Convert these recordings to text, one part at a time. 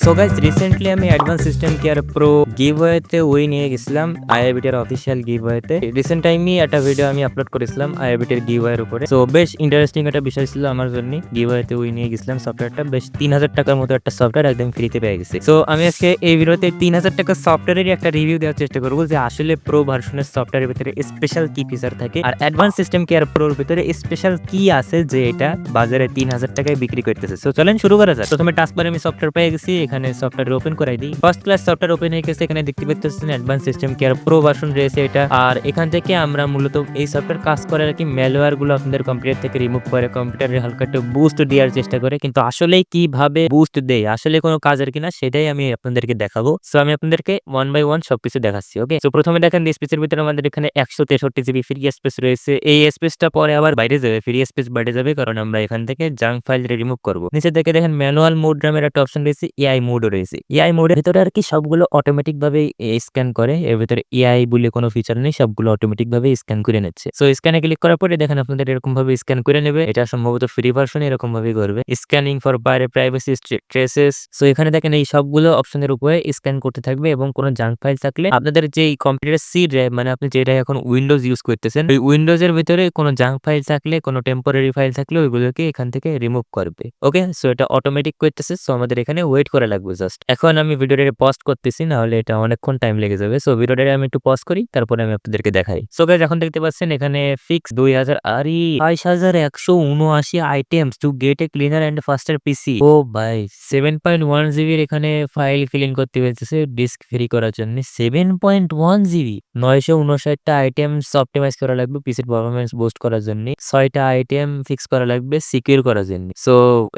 So guys recently আমি advance system care pro গিভওয়েতে ওই নিয়ে গেছিলাম আইআইবিটির অফিসিয়াল গিভওয়েতে। রিসেন্ট টাইমই একটা ভিডিও আমি আপলোড করেছিলাম আইআইবিটির গিভওয়ের উপরে। সো বেশ ইন্টারেস্টিং একটা বিষয় ছিল আমার জন্য। গিভওয়েতে ওই নিয়ে গেছিলাম সফটওয়্যারটা, বেশ 3000 টাকার মতো একটা সফটওয়্যার একদম ফ্রিতে পেয়ে গেছি। সো আমি আজকে এই ভিডিওতে 3000 টাকার সফটওয়্যারেরই একটা রিভিউ দেওয়ার চেষ্টা করবো যে আসলে প্রো ভার্সনের সফটওয়্যারের ভিতরে স্পেশাল কি ফিচার থাকে আর অ্যাডভান্স সিস্টেম কেয়ার প্রোর ভিতরে স্পেশাল কি আছে যে এটা বাজারে 3000 টাকায় বিক্রি করতেছে। সো চলেন শুরু করা যাক। প্রথমে টাস্কবারে আমি সফটওয়্যার পেয়ে গেছি, এখানে সফটওয়্যার ওপেন করাই দিই। ফার্স্ট ক্লাস সফটওয়্যার ওপেন হয়ে গেছে, এখানে দেখতে পাচ্ছেন advance system care pro version রয়েছে এটা। আর এখান থেকে আমরা মূলত এই সফটওয়্যার কাজ করে আর কি ম্যালওয়্যার গুলো আপনাদের কম্পিউটার থেকে রিমুভ করে কম্পিউটারে হালকা একটু বুস্ট দেওয়ার চেষ্টা করে, কিন্তু আসলে কিভাবে বুস্ট দেয়, আসলে কোনো কাজের কিনা সেটাই আমি আপনাদেরকে দেখাবো। সো আমি আপনাদেরকে ওয়ান বাই ওয়ান সবকিছু দেখাচ্ছি। ওকে, সো প্রথমে দেখেন স্পেসের ভিতরে আমাদের এখানে 163 জিবি ফ্রি স্পেস রয়েছে। এই স্পেসটা পরে আবার বাইরে যাবে, ফ্রি স্পেস বাইরে যাবে, কারণ আমরা এখান থেকে জাঙ্ক ফাইল রিমুভ করবো। নিচে থেকে দেখেন ম্যানুয়াল মোড নামের একটা অপশন রয়েছে, এআই মোডও রয়েছে। এআই মোডের ভিতরে আর কি সবগুলো অটোমেটিক ভাবে স্ক্যান করে, এর ভিতরে এআই বলে কোনো ফিচার নেই, সবগুলো অটোমেটিক ভাবে স্ক্যান করে নিচ্ছে। সো স্ক্যানে ক্লিক করার পরে দেখেন আপনাদের এরকম ভাবে স্ক্যান করে নেবে। এটা সম্ভবত ফ্রি ভার্সন এরকম ভাবে করবে। Scanning for privacy traces. So এখানে দেখেন এই সবগুলো অপশনের উপরে স্ক্যান করতে থাকবে এবং কোনো জাঙ্ক ফাইল থাকলে আপনাদের যে কম্পিউটার সি ড্রাইভ, মানে আপনি যেটা এখন উইন্ডোজ ইউজ করতেছেন, ওই উইন্ডোজ এর ভিতরে কোনো জাঙ্ক ফাইল থাকলে, কোনো টেম্পোরারি ফাইল থাকলে ওইগুলোকে এখান থেকে রিমুভ করবে। ওকে, সো এটা অটোমেটিক করতেছে। সো আমাদের এখানে ওয়েট করা লাগবে জাস্ট। এখন আমি ভিডিওটা পজ করতেছি, না হলে এটা অনেকক্ষণ টাইম লেগে যাবে। সো ভিডিওটা আমি একটু পজ করি, তারপরে আমি আপনাদেরকে দেখাই। সো গাইস এখন দেখতে পাচ্ছেন এখানে ফিক্স 2000 আরে 22179 items to get a cleaner and faster PC. ও ভাই 7.1 জিবি এখানে ফাইল ক্লিন করতে হয়েছে ডিস্ক ফ্রি করার জন্য। 7.1 জিবি 959টা আইটেমস অপটিমাইজ করা লাগবে পিসির পারফরম্যান্স বুস্ট করার জন্য। 6টা আইটেম ফিক্স করা লাগবে সিকিউর করার জন্য। সো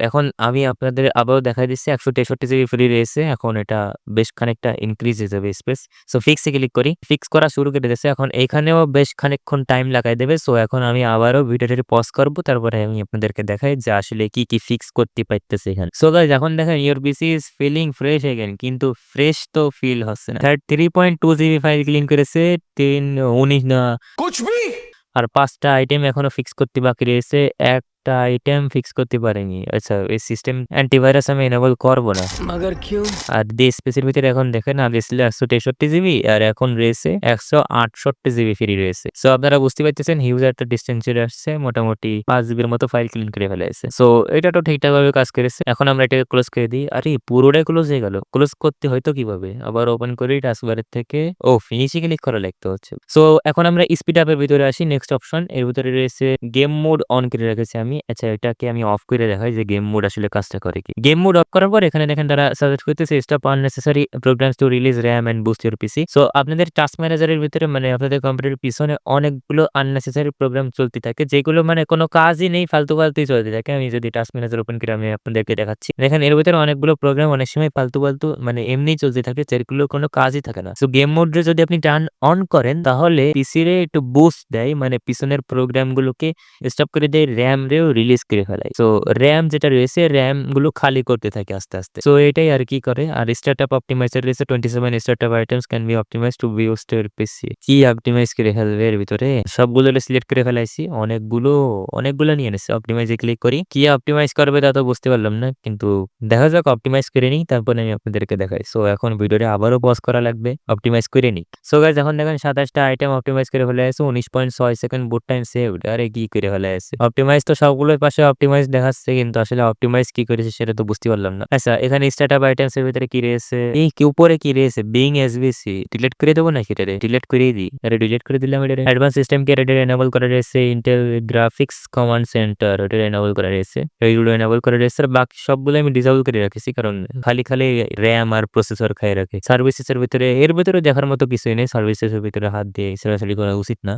এখন আমি আপনাদের আবারও দেখাই দিচ্ছি 163 জিবি ফ্রি রয়েছে। এখন এটা বেশ খানিকটা ইনক্রিজ হয়ে যাবে স্পেস। সো ফিক্সে ক্লিক করি, ফিক্স করা শুরু করে দিয়েছে। এখন এখানেও বেশ খানিকক্ষণ টাইম লাগাই দেবে। সো এখন আমি আবারও ভিডিওটি পজ করবো, তারপরে আমি আপনাদেরকে দেখাই যে আসলে কি কি ফিক্স করতে পারতেছে এখানে। সো গাইস এখন দেখেন your PC is feeling fresh again, কিন্তু ফ্রেশ তো ফিল হচ্ছে না। 3.2 জিবি ফাইল ক্লিন করেছে, 19 না কুছ ভি, আর 5টা আইটেম এখনো ফিক্স করতে বাকি রয়েছে। একটা আইটেম ফিক্স করতে পারেনি। আচ্ছা, এই সিস্টেম অ্যান্টিভাইরাস আমি এনেবল করবো না। মগর কিউ? আর স্পেসের ভিতরে এখন দেখেন আগে ছিল 163 জিবি আর এখন রয়েছে 168 জিবি ফ্রি রয়েছে। সো আপনারা বুঝতে পারতেছেন হিউজ একটা ডিস্টেন্স চলে আসছে, মোটামুটি 5 জিবির মতো ফাইল ক্লিন করে ফেলেছে। সো এটা তো ঠিকঠাক ভাবে কাজ করেছে। এখন আমরা এটাকে ক্লোজ করে দিই। আরে পুরোটাই ক্লোজ হয়ে গেল। ক্লোজ করতে হয়তো কিভাবে, আবার ওপেন করি টাস্কবারের থেকে। ও ফিনিশে ক্লিক করা লাগতে হচ্ছে। সো এখন আমরা স্পিড আপের ভিতরে আসি। নেক্সট অপশন এর ভিতরে রয়েছে গেম মোড অন করে রেখেছি আমি। আচ্ছা, এটাকে আমি অফ করে দেখাই যে গেম মোড আসলে কাজটা করে কি। গেম মোড অফ করার পর এখানে দেখেন তারা সাজেস্ট করতেছে stop unnecessary programs to release RAM and boost your PC. So আপনাদের টাস্ক ম্যানেজারের ভিতরে মানে আপনাদের কম্পিউটারের পিছনে অনেকগুলো আননেসেসারি প্রোগ্রাম চলতে থাকে, যেগুলো মানে কোনো কাজই নেই, ফালতুই চলতে থাকে। আমি যদি টাস্ক ম্যানেজার ওপেন করে আমি আপনাদেরকে দেখাচ্ছি। দেখেন এর ভিতরে অনেকগুলো প্রোগ্রাম অনেক সময় ফালতু মানে এমনি চলতে থাকে, যেগুলো কোনো কাজই থাকে না। সো গেম মোড যদি আপনি টার্ন অন করেন তাহলে পিসিরে একটু বুস্ট দেয়, মানে পিছনের প্রোগ্রাম গুলোকে স্টপ করে দেয়, র‍্যাম রেও রিলিজ করে ফেলায়। সো র‍্যাম যেটা রয়েছে র‍্যাম গুলো খালি করতে থাকে আস্তে আস্তে। সো এটাই আর কি করে। আর স্টার্টআপ অপটিমাইজার রয়েছে 27 startup items can be optimised to boost your PC. কি অপটিমাইজ করে ফেলবে এর ভিতরে, সবগুলো সিলেক্ট করে ফেলাইছি। অনেকগুলো নিয়ে নিচ্ছে। অপটিমাইজে ক্লিক করি, কি অপটিমাইজ করবে তা তো বুঝতে পারলাম না, কিন্তু দেখা যাক অপটিমাইজ করে নিই, তারপরে আমি আপনাদেরকে দেখাই। সো এখন ভিডিওটা আবারও পজ করা লাগবে, অপটিমাইজ করে নিই। সো গাইস এখন দেখেন 27টা আইটেম অপটিমাইজ করে ফেলে আছে, 19.6 সেকেন্ড বুট টাইম সেভড। আরে কি করে ফেলে আছে, অপটিমাইজ তো সবগুলোর পাশে অপটিমাইজ দেখাচ্ছে, কিন্তু আসলে অপটিমাইজ কি করেছে সেটা তো বুঝতে পারলাম না। আচ্ছা, এখানে স্টার্টআপ আইটেমস এর ভিতরে কি রয়েছে, এই কি উপরে কি রয়েছে, বিং এসবিসি ডিলিট করে দেবো নাকি রে, ডিলিট করে দিই। আরে ডিলিট করে দিলাম। এটা অ্যাডভান্স সিস্টেম কেয়ার এটা এনেবল করা রয়েছে, ইন্টেল গ্রাফিক্স কমান্ড সেন্টার এটা এনেবল করা রয়েছে, এইগুলো এনেবল করা রয়েছে। আর বাকি সবগুলো আমি ডিসেবল করে রাখছি, কারণ খালি র‍্যাম আর প্রসেসর খাই রাখে। সার্ভিসেসের ভিতরে এর ভিতরে দেখার মতো কিছুই নেই, সার্ভিসেসের ভিতরে হাত দিয়ে সরাসরি করা উচিত না।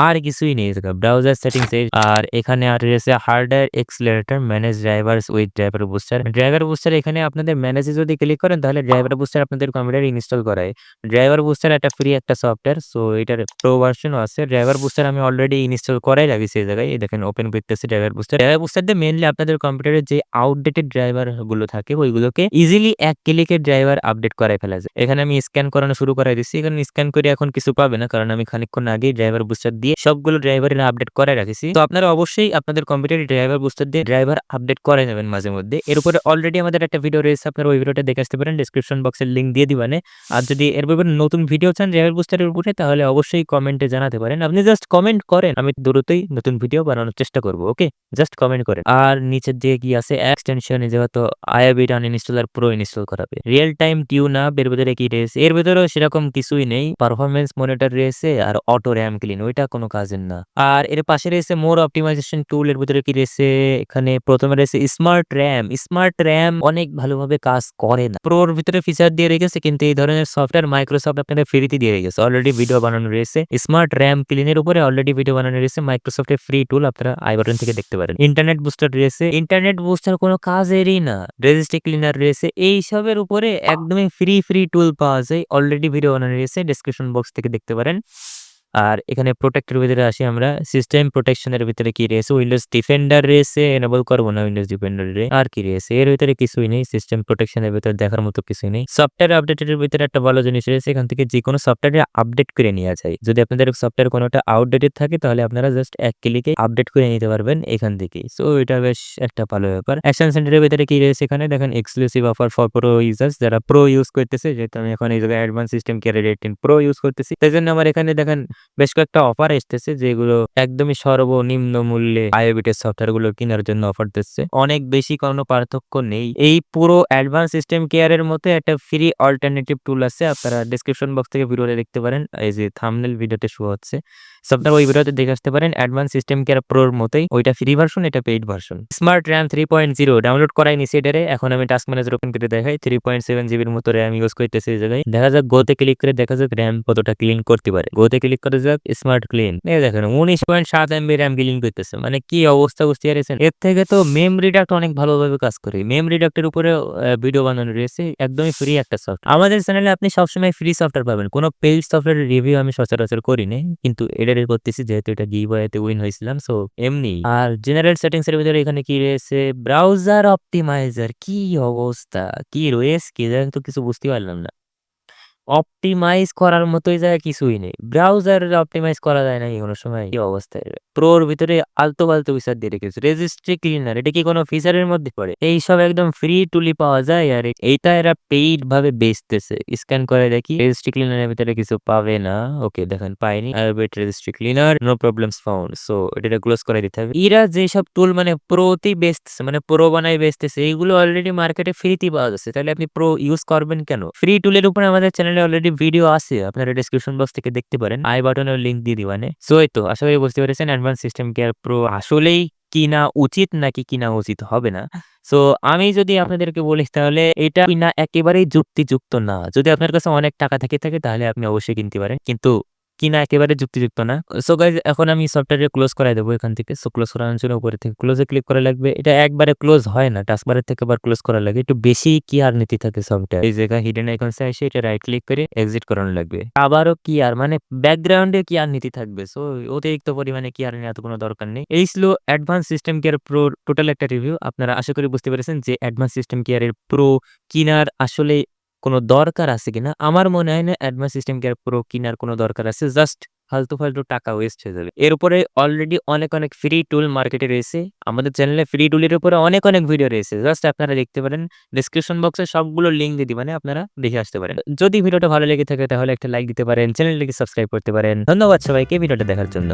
আর কিছুই নেই। ব্রাউজার সেটিংস আর এখানে আর রয়েছে hardware accelerator manage drivers' with driver booster. Driver booster এখানে আপনাদের ম্যানেজে যদি ক্লিক করেন তাহলে ড্রাইভার বুস্টার আপনাদের কম্পিউটারে ইনস্টল করায়। ড্রাইভার বুস্টার একটা ফ্রি একটা সফটওয়্যার। সো এটার প্রো ভার্সনও আছে। ড্রাইভার বুস্টার আমি অলরেডি ইনস্টল করাই রাখছি এই জায়গায়। দেখেন ওপেন করতেছি ড্রাইভার বুস্টার। ড্রাইভার বুস্টার দিয়ে মেইনলি আপনাদের কম্পিউটারে যে আউটডেটেড ড্রাইভার গুলো থাকে ওইগুলোকে ইজিলি এক ক্লিকের ড্রাইভার আপডেট করাই ফেলা যায়। এখানে আমি স্ক্যান করানো শুরু করাই দিচ্ছি। এখানে স্ক্যান করে এখন কিছু পাবে না, কারণ আমি খানিকক্ষণ আগেই ড্রাইভার বুস্টার দিয়ে সবগুলো ড্রাইভারের আপডেট করাই রাখছি। তো আপনারা অবশ্যই আপনাদের কম্পিউটারে ড্রাইভার বুস্টার দিয়ে ড্রাইভার আপডেট করে নেবেন মাঝে মধ্যে। এর উপরে অলরেডি আমাদের একটা ভিডিও রয়েছে, আপনারা ওই ভিডিওটা দেখে আসতে পারেন, ডেসক্রিপশন বক্সের লিঙ্ক দিয়ে দিবানে। আর যদি এর ব্যাপারে নতুন ভিডিও চান ড্রাইভার বুস্টারের উপরে, তাহলে অবশ্যই কমেন্টে জানাতে পারেন। আপনি জাস্ট কমেন্ট করেন, আমি দ্রুতই নতুন ভিডিও বানানোর চেষ্টা করব। ওকে, জাস্ট কমেন্ট করেন। আর নিচের দিকে কি আছে, এক্সটেনশন যেহেতু আইএবিট আনইনস্টল আর প্রো ইনস্টল করাবে। রিয়েল টাইম টিউন আপ এর ভিতরে কি রয়েছে, এর ভিতরেও সেরকম কিছুই নেই। পারফরমেন্স মনিটর রয়েছে আর অটো র্যাম ক্লিন, ওইটা কোনো কাজের না। আর এর পাশে রয়েছে মোর অপটিমাইজেশন টুল। এর ভিতরে কি রয়েছে, এখানে প্রথমে রয়েছে স্মার্ট র্যাম। স্মার্ট র্যাম অনেক ভালোভাবে কাজ করে না। প্রোর ভিতরে ফিচার দিয়ে রেখেছে, কিন্তু এই ধরনের সফটওয়্যার মাইক্রোসফট আপনাদের ফ্রিতে দিয়ে রেখেছে। অলরেডি ভিডিও বানানো রয়েছে স্মার্ট র্যাম ক্লিনের উপরে, অলরেডি ভিডিও বানানো রয়েছে মাইক্রোসফটের ফ্রি টুল, আপনারা আই বাটন থেকে দেখতে পারেন। ইন্টারনেট বুস্টার রয়েছে, ইন্টারনেট বুস্টার কোনো কাজেরই না। রেজিস্ট্রি ক্লিনার রয়েছে, এই সবের উপরে একদমই ফ্রি টুল পাওয়া যায়। অলরেডি ভিডিও বানানো রয়েছে, ডেসক্রিপশন বক্স থেকে দেখতে পারেন। আর এখানে প্রোটেক্টের ভিতরে আসি আমরা। সিস্টেম প্রোটেকশনের ভিতরে কি রয়েছে, উইন্ডোজ ডিফেন্ডার রয়েছে, এনেবল করবো না উইন্ডোজ ডিফেন্ডারে। আর কি রয়েছে এর ভিতরে, কিছুই নেই। সিস্টেম প্রোটেকশনের ভিতরে দেখার মতো কিছুই নেই। সফটওয়্যার আপডেটের ভিতরে একটা ভালো জিনিস রয়েছে, এখান থেকে যে কোনো সফটওয়্যার আপডেট করে নেওয়া যায়। যদি আপনাদের সফটওয়্যার কোনোটা আউটডেটেড থাকে, তাহলে আপনারা জাস্ট এক ক্লিকে আপডেট করে নিতে পারবেন এখান থেকে। সো এটা বেশ একটা ভালো ব্যাপার। অ্যাকশন সেন্টারের ভিতরে কি রয়েছে, এখানে দেখেন exclusive offer for pro users, যারা প্রো ইউজ করতেছে, যেহেতু আমি এখন এই জায়গায় advance system care 18 pro use করতেছি, তাই জন্য আমার এখানে দেখেন বেশ কয়েকটা অফার আসতেছে, যেগুলো একদমই সর্বনিম্ন মূল্যে আইওবিটের সফটওয়্যার গুলো কেনার জন্য অফার দিচ্ছে। অনেক বেশি কোনো পার্থক্য নেই। এই পুরো অ্যাডভান্স সিস্টেম কেয়ারের মতো একটা ফ্রি অল্টারনেটিভ টুল আছে, আপনারা ডেসক্রিপশন বক্স থেকে ভিডিওটা দেখতে পারেন। এই যে থাম্বনেল ভিডিওতে শো হচ্ছে, সফটওয়্যার ওই ভিডিওতে দেখে আসতে পারেন। অ্যাডভান্স সিস্টেম কেয়ার প্রোর মতোই, ওইটা ফ্রি ভার্সন, এটা paid version. Smart RAM 3.0 download করাই নিছি এটারে। এখন আমি টাস্ক ম্যানেজার ওপেন করে দেখাই। 3.7 জিবির মতো র্যাম ইউজ করতেছে এই জায়গায়। দেখা যাক গোতে ক্লিক করে দেখা যাক র্যাম কতটা ক্লিন করতে পারে। গোতে ক্লিক করে যাক, স্মার্ট ক্লিন, এই দেখেন 19.7 এমবি র্যাম ক্লিন করতেছে। মানে কি অবস্থা বুঝতে পারছেন। এর থেকে তো মেম রিডাক্ট অনেক ভালোভাবে কাজ করে। মেম রিডাক্টের উপরে ভিডিও বানানো রয়েছে, একদমই ফ্রি একটা সফটওয়্যার। আমাদের চ্যানেলে আপনি সবসময় ফ্রি সফটওয়্যার পাবেন, কোনো পেইড সফটওয়্যারের রিভিউ আমি সচরাচর করি নাই, কিন্তু এটারে করতেছি যেহেতু এটা গিভওয়েতে উইন হয়েছিলাম, সো এমনি। আর জেনারেল সেটিংস এর ভিতরে এখানে কি রয়েছে, ব্রাউজার অপটিমাইজার। কি অবস্থা, কি রয়েছে কি তো কিছু বুঝতে পারলাম না। অপটিমাইজ করার মতোই জায়গা কিছুই নেই। ব্রাউজার অপটিমাইজ করা যায় না কোনো সময়, কি অবস্থায়। প্রোর ভিতরে আলতু ফালতু ফিচার দিয়ে রেখেছে। রেজিস্ট্রি ক্লিনার, এটা কি কোনো ফিচারের মধ্যে পড়ে? এই সব একদম ফ্রি টুলি পাওয়া যায়, আর এইটা এরা পেইড ভাবে বেচতেছে। স্ক্যান করে দেখি, রেজিস্ট্রি ক্লিনারের ভিতরে কিছু পাবে না। ওকে, দেখেন পাইনি। IObit registry cleaner, no problems found. So এটা ক্লোজ করে দিতে হবে। এরা যেসব টুল মানে প্রোতেই বেচতেছে, মানে প্রো বানাই বেচতেছে, এইগুলো অলরেডি মার্কেটে ফ্রিতেই পাওয়া যাচ্ছে। তাহলে আপনি প্রো ইউজ করবেন কেন? ফ্রি টুলের উপরে আমাদের চ্যানেলে অলরেডি ভিডিও আছে, আপনারা ডেসক্রিপশন বক্স থেকে দেখতে পারেন, আই বাটনের লিংক দিয়ে দিবানে। সো এই তো, আশা করি বুঝতে পেরেছেন অ্যাডভান্স সিস্টেম কেয়ার প্রো আসলেই কিনা উচিত নাকি কিনা উচিত হবে না। সো আমি যদি আপনাদেরকে বলি, তাহলে এটা কিনা একেবারেই যুক্তিযুক্ত না। যদি আপনার কাছে অনেক টাকা থাকে তাহলে আপনি অবশ্যই কিনতে পারেন, কিন্তু কিনা একেবারে যুক্তিযুক্ত না। সো গাইজ, এখন আমি সফটওয়্যারে ক্লোজ করাই দেবো এখান থেকে। সো ক্লোজ করানোর জন্য উপরে থেকে ক্লোজে ক্লিক করা লাগবে। এটা একবারে ক্লোজ হয় না, টাস্কবারের থেকে আবার ক্লোজ করা লাগে। একটু বেশি কেয়ার নিতে থাকে সফটওয়্যার। এই জায়গায় হিডেন আইকনসে এসে এটা রাইট ক্লিক করে এক্সিট করানো লাগবে। আবারও কেয়ার, মানে ব্যাকগ্রাউন্ডে কেয়ার নিতে থাকবে। সো অতিরিক্ত পরিমাণে কেয়ার নেওয়ার কোনো দরকার নেই। এই ছিল advance system care pro total একটা রিভিউ। আপনারা আশা করি বুঝতে পেরেছেন যে অ্যাডভান্স সিস্টেম কেয়ারের প্রো কিনার আসলে কোনো দরকার আছে কিনা। আমার মনে হয় না অ্যাডভান্স সিস্টেম কেয়ার প্রো কিনার কোনো দরকার আছে, জাস্ট ফালতু টাকা ওয়েস্ট হয়ে যাবে। এর উপরে অলরেডি অনেক ফ্রি টুল মার্কেটে রয়েছে। আমাদের চ্যানেলে ফ্রি টুলের উপরে অনেক ভিডিও রয়েছে, জাস্ট আপনারা দেখতে পারেন। ডেসক্রিপশন বক্সে সবগুলো লিঙ্ক দিয়ে দিবেন, আপনারা দেখে আসতে পারেন। যদি ভিডিওটা ভালো লেগে থাকে তাহলে একটা লাইক দিতে পারেন, চ্যানেলটিকে সাবস্ক্রাইব করতে পারেন। ধন্যবাদ সবাইকে ভিডিওটা দেখার জন্য।